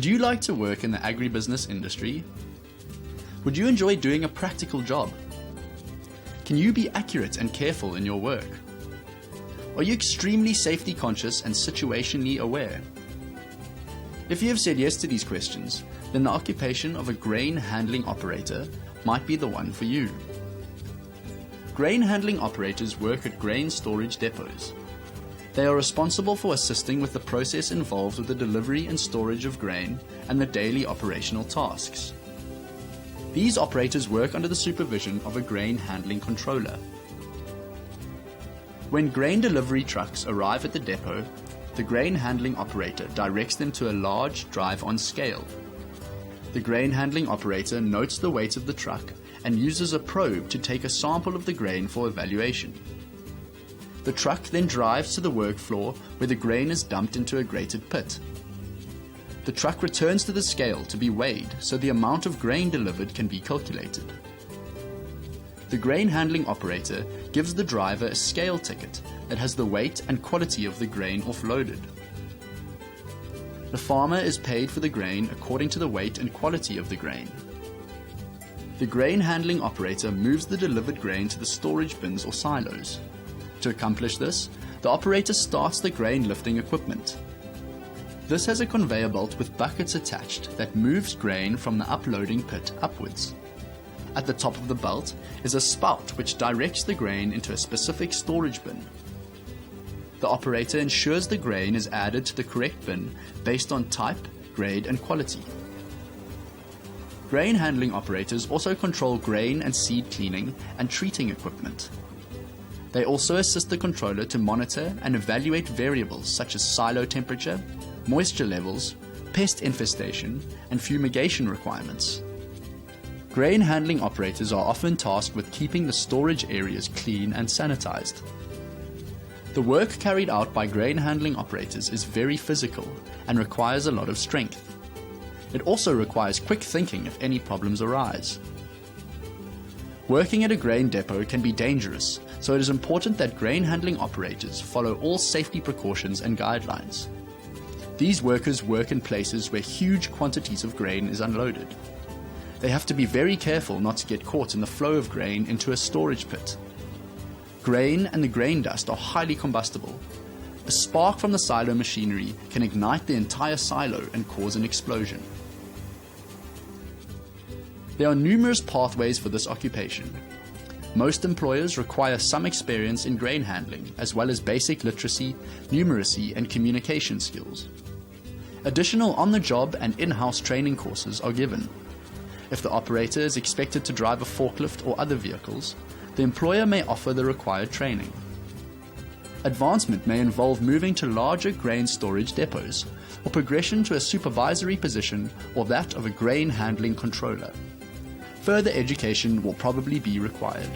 Would you like to work in the agribusiness industry? Would you enjoy doing a practical job? Can you be accurate and careful in your work? Are you extremely safety conscious and situationally aware? If you have said yes to these questions, then the occupation of a grain handling operator might be the one for you. Grain handling operators work at grain storage depots. They are responsible for assisting with the process involved with the delivery and storage of grain and the daily operational tasks. These operators work under the supervision of a grain handling controller. When grain delivery trucks arrive at the depot, the grain handling operator directs them to a large drive-on scale. The grain handling operator notes the weight of the truck and uses a probe to take a sample of the grain for evaluation. The truck then drives to the work floor where the grain is dumped into a grated pit. The truck returns to the scale to be weighed so the amount of grain delivered can be calculated. The grain handling operator gives the driver a scale ticket that has the weight and quality of the grain offloaded. The farmer is paid for the grain according to the weight and quality of the grain. The grain handling operator moves the delivered grain to the storage bins or silos. To accomplish this, the operator starts the grain lifting equipment. This has a conveyor belt with buckets attached that moves grain from the uploading pit upwards. At the top of the belt is a spout which directs the grain into a specific storage bin. The operator ensures the grain is added to the correct bin based on type, grade, and quality. Grain handling operators also control grain and seed cleaning and treating equipment. They also assist the controller to monitor and evaluate variables such as silo temperature, moisture levels, pest infestation, and fumigation requirements. Grain handling operators are often tasked with keeping the storage areas clean and sanitized. The work carried out by grain handling operators is very physical and requires a lot of strength. It also requires quick thinking if any problems arise. Working at a grain depot can be dangerous, so it is important that grain handling operators follow all safety precautions and guidelines. These workers work in places where huge quantities of grain is unloaded. They have to be very careful not to get caught in the flow of grain into a storage pit. Grain and the grain dust are highly combustible. A spark from the silo machinery can ignite the entire silo and cause an explosion. There are numerous pathways for this occupation. Most employers require some experience in grain handling, as well as basic literacy, numeracy, and communication skills. Additional on-the-job and in-house training courses are given. If the operator is expected to drive a forklift or other vehicles, the employer may offer the required training. Advancement may involve moving to larger grain storage depots, or progression to a supervisory position or that of a grain handling controller. Further education will probably be required.